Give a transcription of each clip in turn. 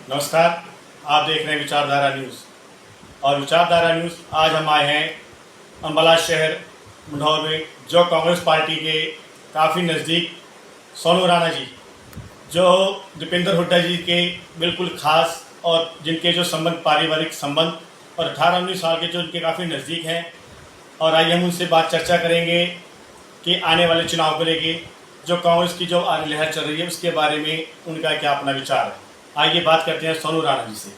नमस्कार। आप देख रहे हैं विचारधारा न्यूज़। और विचारधारा न्यूज़ आज हम आए हैं अम्बाला शहर मुंढौर में, जो कांग्रेस पार्टी के काफ़ी नज़दीक सोनू राणा जी, जो दीपेंद्र हुड्डा जी के बिल्कुल खास और जिनके जो संबंध पारिवारिक संबंध और 18-19 साल के जो उनके काफ़ी नज़दीक हैं। और आइए हम उनसे बात चर्चा करेंगे कि आने वाले चुनाव को लेके जो कांग्रेस की जो लहर चल रही है उसके बारे में उनका क्या अपना विचार है। आइए बात करते हैं सोनू राणा जी से।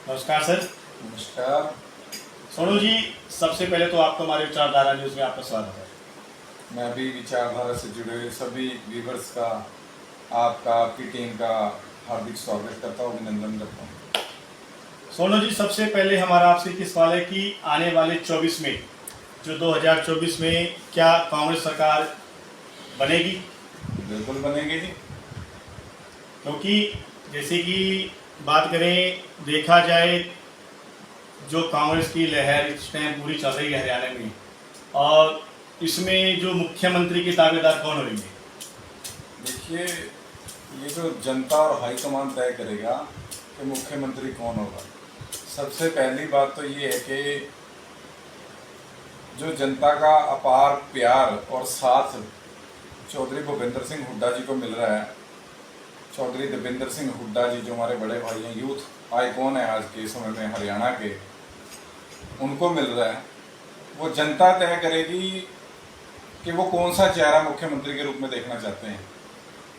नमस्कार सर। नमस्कार। सोनू जी, सबसे पहले तो आपको हमारे विचारधारा न्यूज़ में आपका स्वागत है। मैं भी विचारधारा से जुड़े हुए सभी व्यूवर्स का, आपका, आपकी टीम का हार्दिक स्वागत करता हूँ, अभिनंदन करता हूँ। सोनू जी, सबसे पहले हमारा आपसे एक सवाल है कि आने वाले 24 में, जो 2024 में, क्या कांग्रेस सरकार बनेगी? बिल्कुल बनेगी जी। क्योंकि जैसे कि बात करें, देखा जाए जो कांग्रेस की लहर इस टाइम पूरी चल रही है हरियाणा में, और इसमें जो मुख्यमंत्री के दावेदार कौन होंगे? देखिए, ये जो जनता और हाईकमान तय करेगा कि मुख्यमंत्री कौन होगा। सबसे पहली बात तो ये है कि जो जनता का अपार प्यार और साथ चौधरी भूपेंद्र सिंह हुड्डा जी को मिल रहा है, चौधरी दीपेंद्र सिंह हुड्डा जी जो हमारे बड़े भाई हैं, यूथ आइकॉन है आज के समय में हरियाणा के, उनको मिल रहा है। वो जनता तय करेगी कि वो कौन सा चेहरा मुख्यमंत्री के रूप में देखना चाहते हैं।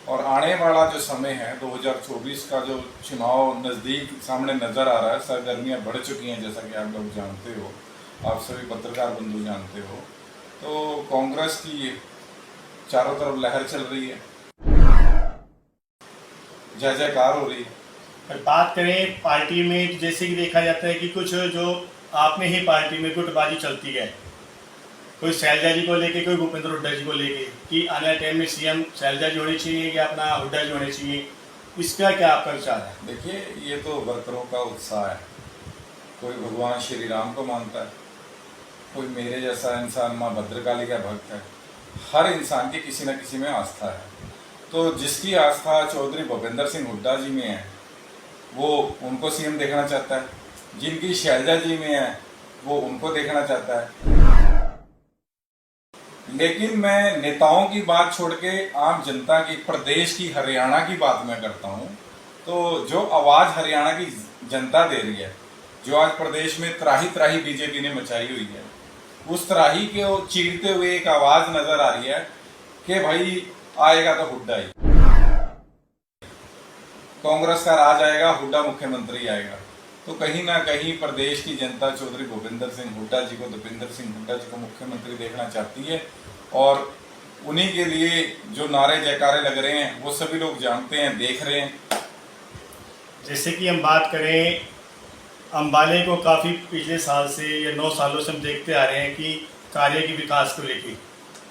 और आने वाला जो समय है 2024 का, जो चुनाव नज़दीक सामने नज़र आ रहा है, सरगर्मियाँ बढ़ चुकी हैं, जैसा कि आप लोग जानते हो, आप सभी पत्रकार बंधु जानते हो। तो कांग्रेस की चारों तरफ लहर चल रही है, जय जयकार हो रही है। पर बात करें पार्टी में, जैसे कि देखा जाता है कि कुछ जो आप में ही पार्टी में गुटबाजी चलती है, कोई शैलजा जी को लेके, कोई भूपेंद्र हुड्डा जी को लेके, कि आने वाले टाइम में सीएम शैलजा जी होनी चाहिए या अपना हुड्डा जी होने चाहिए, इसका क्या आपका विचार है? देखिए, ये तो वर्करों का उत्साह है। कोई भगवान श्री राम को मानता है, कोई मेरे जैसा इंसान माँ भद्रकाली का भक्त है। हर इंसान की किसी न किसी में आस्था है। तो जिसकी आस्था चौधरी भूपेंद्र सिंह हुड्डा जी में है, वो उनको सीएम देखना चाहता है। जिनकी शैलजा जी में है, वो उनको देखना चाहता है। लेकिन मैं नेताओं की बात छोड़ के आम जनता की, प्रदेश की, हरियाणा की बात मैं करता हूँ। तो जो आवाज़ हरियाणा की जनता दे रही है, जो आज प्रदेश में त्राही त्राही बीजेपी ने मचाई हुई है, उस त्राही के चीरते हुए एक आवाज़ नजर आ रही है कि भाई आएगा तो हुड्डा ही, कांग्रेस का राज आएगा, हुड्डा मुख्यमंत्री आएगा। तो कहीं ना कहीं प्रदेश की जनता चौधरी भूपेंद्र सिंह हुड्डा जी को, दीपेंद्र सिंह हुड्डा जी को मुख्यमंत्री देखना चाहती है। और उन्हीं के लिए जो नारे जयकारे लग रहे हैं, वो सभी लोग जानते हैं, देख रहे हैं। जैसे कि हम बात करें, अम्बाले को काफ़ी पिछले साल से या 9 सालों से हम देखते आ रहे हैं कि कार्य के विकास को लेके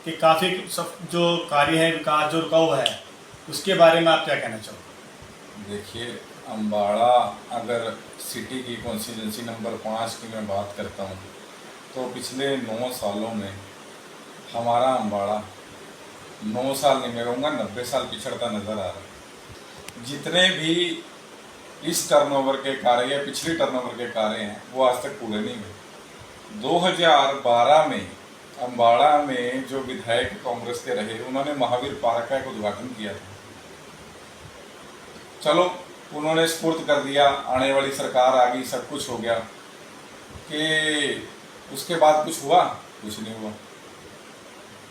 कि काफ़ी सब जो कार्य है, विकास जो रुका हुआ है, उसके बारे में आप क्या कहना चाहोगे? देखिए, अम्बाड़ा अगर सिटी की कॉन्स्टिट्यूंसी नंबर 5 की मैं बात करता हूँ, तो पिछले 9 सालों में हमारा अम्बाड़ा 9 साल नहीं, मैं कहूँगा 90 साल पिछड़ता नज़र आ रहा है। जितने भी इस टर्नओवर के कार्य या पिछले टर्नओवर के कार्य हैं, वो आज तक पूरे नहीं हुए। 2012 में अम्बाड़ा में जो विधायक कांग्रेस के रहे, उन्होंने महावीर पार्क का एक उद्घाटन किया था। चलो, उन्होंने स्फूर्त कर दिया, आने वाली सरकार आ गई, सब कुछ हो गया। कि उसके बाद कुछ हुआ? कुछ नहीं हुआ।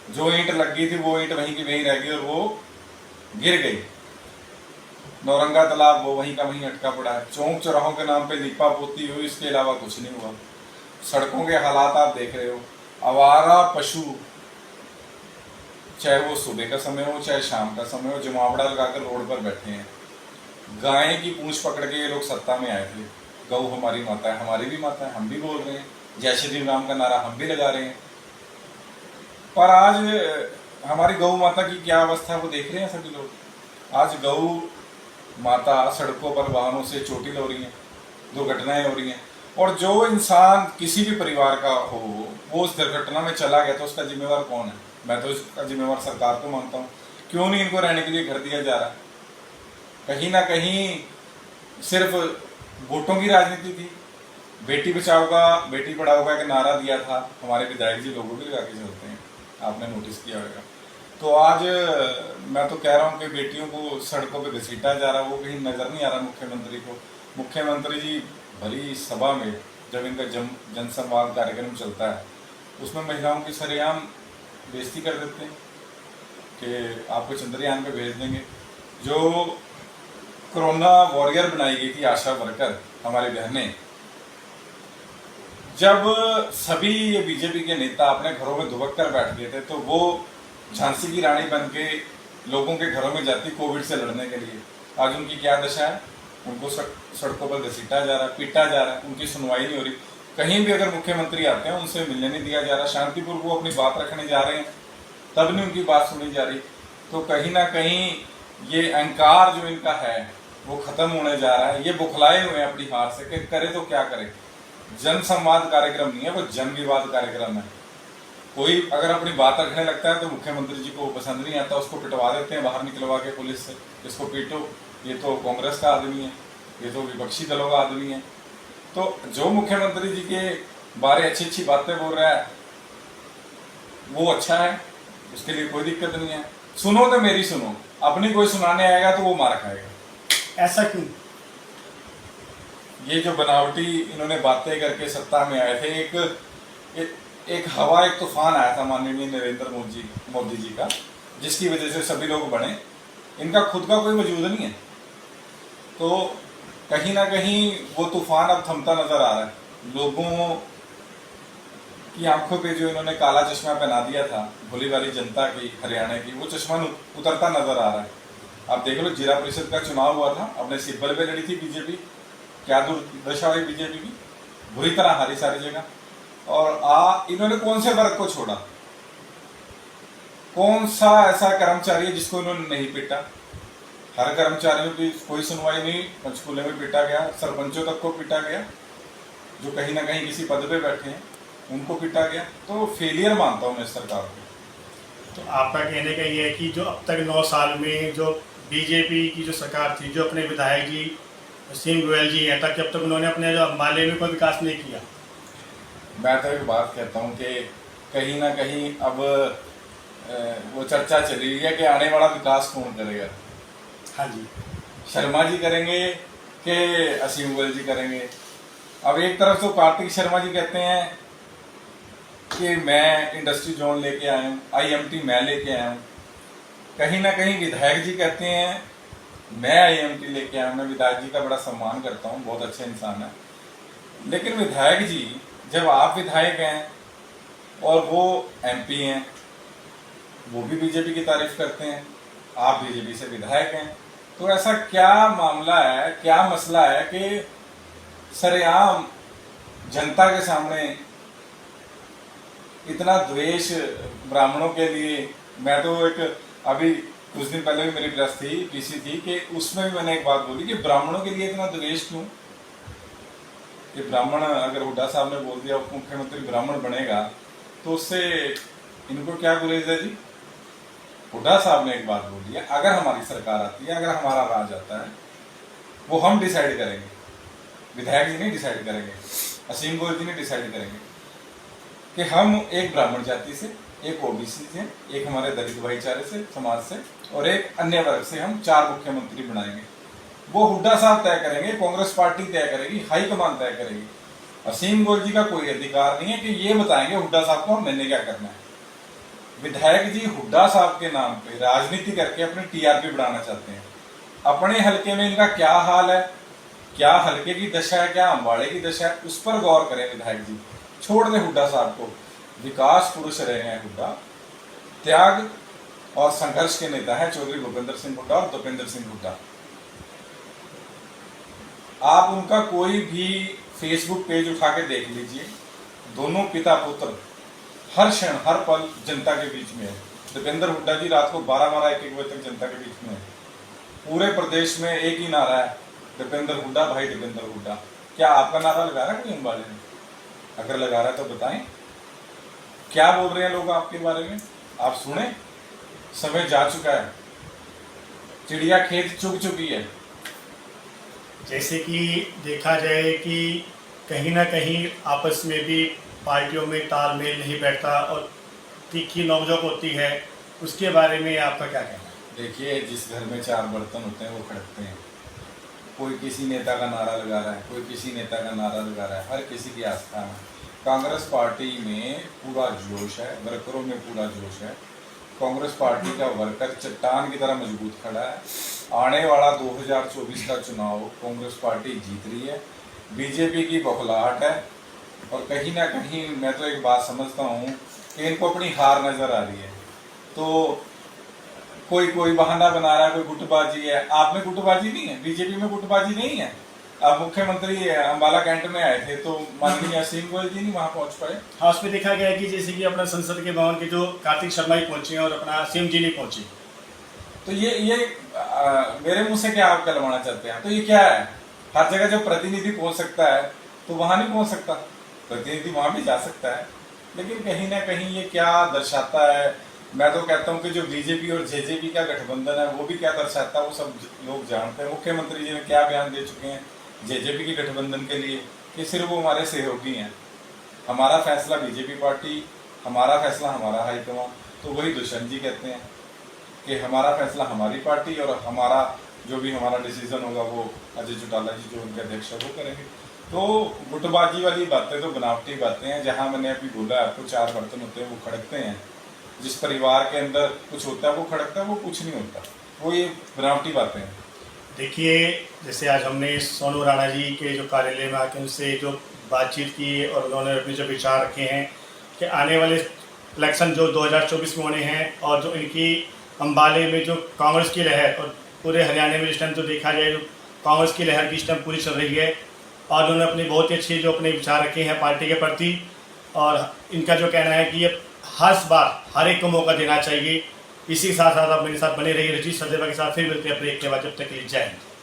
जो ईंट लग गई थी, वो ईंट वहीं की वहीं रह गई और वो गिर गई। नौरंगा तालाब वो वहीं का वहीं अटका पड़ा है। चौक चौराहों के नाम पे लीपा पोती हुई, इसके अलावा कुछ नहीं हुआ। सड़कों के हालात आप देख रहे हो। आवारा पशु, चाहे वो सुबह का समय हो चाहे शाम का समय हो, जमावड़ा लगाकर रोड पर बैठे हैं। गाय की पूंछ पकड़ के ये लोग सत्ता में आए थे। गौ हमारी माता है, हमारी भी माता है, हम भी बोल रहे हैं। जय श्री राम का नारा हम भी लगा रहे हैं। पर आज हमारी गौ माता की क्या अवस्था है, वो देख रहे हैं सभी लोग। आज गौ माता सड़कों पर वाहनों से चोटिल हो रही हैं, दुर्घटनाएं हो रही हैं। और जो इंसान किसी भी परिवार का हो, वो उस दुर्घटना में चला गया, तो उसका जिम्मेवार कौन है? मैं तो इसका जिम्मेवार सरकार को मानता हूँ। क्यों नहीं इनको रहने के लिए घर दिया जा रहा? कहीं ना कहीं सिर्फ वोटों की राजनीति थी। बेटी बचाओ का, बेटी पढ़ाओ का एक नारा दिया था हमारे विधायक जी, लोगों भी लगा के चलते हैं, आपने नोटिस किया होगा। तो आज मैं तो कह रहा हूँ कि बेटियों को सड़कों पे घसीटा जा रहा है, वो कहीं नजर नहीं आ रहा मुख्यमंत्री को। मुख्यमंत्री जी भली सभा में जब इनका जनसंवाद कार्यक्रम चलता है उसमें महिलाओं की सरेआम बेइज्जती कर देते हैं कि आपको चंद्रयान पे भेज देंगे। जो कोरोना वॉरियर बनाई गई थी आशा वर्कर हमारी बहनें, जब सभी ये बीजेपी के नेता अपने घरों में दुबक कर बैठ गए थे तो वो झांसी की रानी बन के लोगों के घरों में जाती कोविड से लड़ने के लिए। आज उनकी क्या दशा है, उनको सड़कों पर घसीटा जा रहा है, पीटा जा रहा है, उनकी सुनवाई नहीं हो रही। कहीं भी अगर मुख्यमंत्री आते हैं उनसे मिलने नहीं दिया जा रहा, शांतिपूर्वक वो अपनी बात रखने जा रहे हैं तब नहीं उनकी बात सुनी जा रही। तो कहीं ना कहीं ये अहंकार जो इनका है वो खत्म होने जा रहा है। ये बुखलाए हुए हैं अपनी हार से कि करे तो क्या करे। जन संवाद कार्यक्रम नहीं है, वो जन विवाद कार्यक्रम है। कोई अगर अपनी बात रखने लगता है तो मुख्यमंत्री जी को पसंद नहीं आता, उसको पिटवा देते हैं बाहर निकलवा के पुलिस से, इसको पीटो, ये तो कांग्रेस का आदमी है, ये तो विपक्षी दलों का आदमी है। तो जो मुख्यमंत्री जी के बारे अच्छी अच्छी बातें बोल रहा है वो अच्छा है, उसके लिए कोई दिक्कत नहीं है। सुनो तो मेरी सुनो, अपनी कोई सुनाने आएगा तो वो मार खाएगा। ऐसा क्यों? ये जो बनावटी इन्होंने बातें करके सत्ता में आए थे, एक हवा, एक तूफान आया था माननीय नरेंद्र मोदी जी का, जिसकी वजह से सभी लोग बने। इनका खुद का कोई वजूद नहीं है, तो कहीं ना कहीं वो तूफान अब थमता नजर आ रहा है। लोगों की आंखों पे जो इन्होंने काला चश्मा पहना दिया था भोली वाली जनता की, हरियाणा की, वो चश्मा उतरता नजर आ रहा है। आप देख लो, जिला परिषद का चुनाव हुआ था, अपने सिब्बल पे लड़ी थी बीजेपी, क्या दुर्दशा हुई बीजेपी की, बुरी तरह हारी सारी जगह। और इन्होंने कौन से वर्ग को छोड़ा? कौन सा ऐसा कर्मचारी है जिसको इन्होंने नहीं पीटा? हर कर्मचारियों की कोई सुनवाई नहीं, पंचकूले में पीटा गया, सरपंचों तक को पीटा गया, जो कहीं ना कहीं किसी पद पे बैठे हैं उनको पीटा गया। तो फेलियर मानता हूं मैं इस सरकार को। तो आपका कहने का ये है कि जो अब तक 9 साल में जो बीजेपी की जो सरकार थी, जो अपने विधायक जी सिंह गोयल जी हैं, तक जब तक उन्होंने अपने जो अम्बाले में कोई विकास नहीं किया। मैं तो एक बात कहता हूं कि कहीं ना कहीं अब वो चर्चा चली रही है कि आने वाला विकास कौन करेगा। हाँ जी, शर्मा जी करेंगे कि असीम गोयल जी करेंगे। अब एक तरफ तो कार्तिक शर्मा जी कहते हैं कि मैं इंडस्ट्री जोन लेके आया हूँ, IMT मैं लेके आया हूँ। कहीं ना कहीं विधायक जी कहते हैं मैं IMT लेके आया हूँ। मैं विधायक जी का बड़ा सम्मान करता हूँ, बहुत अच्छे इंसान है। लेकिन विधायक जी, जब आप विधायक हैं और वो MP हैं, वो भी बीजेपी की तारीफ करते हैं, आप बीजेपी से विधायक हैं, तो ऐसा क्या मामला है, क्या मसला है कि सरेआम जनता के सामने इतना द्वेष ब्राह्मणों के लिए? मैं तो एक अभी कुछ दिन पहले भी मेरी प्रेस थी, PC थी, कि उसमें भी मैंने एक बात बोली कि ब्राह्मणों के लिए इतना द्वेष क्यों? कि ब्राह्मण, अगर हुड्डा साहब ने बोल दिया मुख्यमंत्री ब्राह्मण बनेगा तो उससे इनको क्या गुरेज है जी? हुड्डा साहब ने एक बात बोली है, अगर हमारी सरकार आती है, अगर हमारा राज आता है, वो हम डिसाइड करेंगे, विधायक जी नहीं डिसाइड करेंगे, असीम गोयल जी नहीं डिसाइड करेंगे कि हम एक ब्राह्मण जाति से, एक OBC से, एक हमारे दलित भाईचारे से, समाज से, और एक अन्य वर्ग से हम 4 मुख्यमंत्री बनाएंगे। वो हुड्डा साहब तय करेंगे, कांग्रेस पार्टी तय करेगी, हाईकमान तय करेगी। असीम गोयल जी का कोई अधिकार नहीं है कि ये बताएंगे हुड्डा साहब को मैंने क्या करना है। विधायक जी हुड्डा साहब के नाम पे राजनीति करके अपनी TRP बढ़ाना चाहते हैं। अपने हलके में इनका क्या हाल है, क्या हलके की दशा है, क्या अम्बाड़े की दशा है, उस पर गौर करें विधायक जी। छोड़ दें हुड्डा साहब को, विकास पुरुष रहे हैं हुड्डा, त्याग और संघर्ष के नेता है चौधरी भूपेंद्र सिंह हुड्डा और दीपेंद्र सिंह हुड्डा। आप उनका कोई भी फेसबुक पेज उठा के देख लीजिए, दोनों पिता पुत्र हर क्षण हर पल जनता के बीच में है। दीपेंद्र हुड्डा जी रात को 12-12 1-1 बजे तक जनता के बीच में है। पूरे प्रदेश में एक ही नारा है, दीपेंद्र हुड्डा भाई दीपेंद्र हुड्डा। क्या आपका नारा लगा रहा है कोई अम्बाले में? अगर लगा रहा है तो बताएं, क्या बोल रहे हैं लोग आपके बारे में? आप सुने, समय जा चुका है, चिड़िया खेत चुग चुकी है। जैसे कि देखा जाए कि कहीं ना कहीं आपस में भी पार्टियों में तालमेल नहीं बैठता और तीखी नोकझोंक होती है, उसके बारे में आपका क्या कहना है? देखिए, जिस घर में चार बर्तन होते हैं वो खड़कते हैं। कोई किसी नेता का नारा लगा रहा है, कोई किसी नेता का नारा लगा रहा है, हर किसी की आस्था है। कांग्रेस पार्टी में पूरा जोश है, वर्करों में पूरा जोश है। कांग्रेस पार्टी का वर्कर चट्टान की तरह मजबूत खड़ा है। आने वाला 2024 का चुनाव कांग्रेस पार्टी जीत रही है। बीजेपी की बौखलाहट है और कहीं ना कहीं मैं तो एक बात समझता हूँ कि इनको अपनी हार नजर आ रही है। तो कोई बहाना बना रहा है, कोई गुटबाजी है। आप में गुटबाजी नहीं है, बीजेपी में गुटबाजी नहीं है। अब मुख्यमंत्री अंबाला कैंट में आए थे तो माननीय असीम गोयल जी नहीं वहां पहुंच पाए। हाँ, उसमें देखा गया है कि जैसे कि अपना संसद के भवन के जो कार्तिक शर्मा ही पहुंचे हैं और अपना सीएम जी नहीं पहुंचे। तो ये मेरे मुंह से क्या आप कहलवाना चाहते हैं? तो ये क्या है? हर जगह जब प्रतिनिधि पहुंच सकता है तो वहां नहीं पहुंच सकता? प्रतिनिधि वहां भी जा सकता है, लेकिन कहीं ना कहीं ये क्या दर्शाता है? मैं तो कहता हूँ कि जो बीजेपी और जेजेपी का गठबंधन है वो भी क्या दर्शाता है वो सब लोग जानते हैं। मुख्यमंत्री जी ने क्या बयान दे चुके हैं जेजेपी के गठबंधन के लिए कि सिर्फ वो हमारे सहयोगी हैं। हमारा फैसला बीजेपी पार्टी, हमारा फैसला हमारा हाईकमान। तो वही दुष्यंत जी कहते हैं कि हमारा फैसला हमारी पार्टी और हमारा जो भी हमारा डिसीजन होगा वो अजय चौटाला जी जो उनके अध्यक्ष है वो करेंगे। तो गुटबाजी वाली बातें तो बनावटी बातें हैं। जहां मैंने अभी बोला आपको चार बर्तन होते हैं वो खड़कते हैं, जिस परिवार के अंदर कुछ होता है वो खड़कता है, वो कुछ नहीं होता, वो ये बनावटी बातें हैं। देखिए, जैसे आज हमने सोनू राणा जी के जो कार्यालय में आके उनसे जो बातचीत की और उन्होंने अपने जो विचार रखे हैं कि आने वाले इलेक्शन जो 2024 में होने हैं और जो इनकी अम्बाले में जो कांग्रेस की लहर और पूरे हरियाणा में इस टाइम तो देखा जाए जो कांग्रेस की लहर की इस टाइम पूरी चल रही है और उन्होंने अपने बहुत ही अच्छे जो अपने विचार रखे हैं पार्टी के प्रति। और इनका जो कहना है कि ये हर बार हर एक को मौका देना चाहिए। इसी के साथ साथ आप मेरे साथ बने रहिए। रजीत सचदेवा के साथ फिर मिलते हैं ब्रेक के बाद, जब तक के लिए जय हिंद।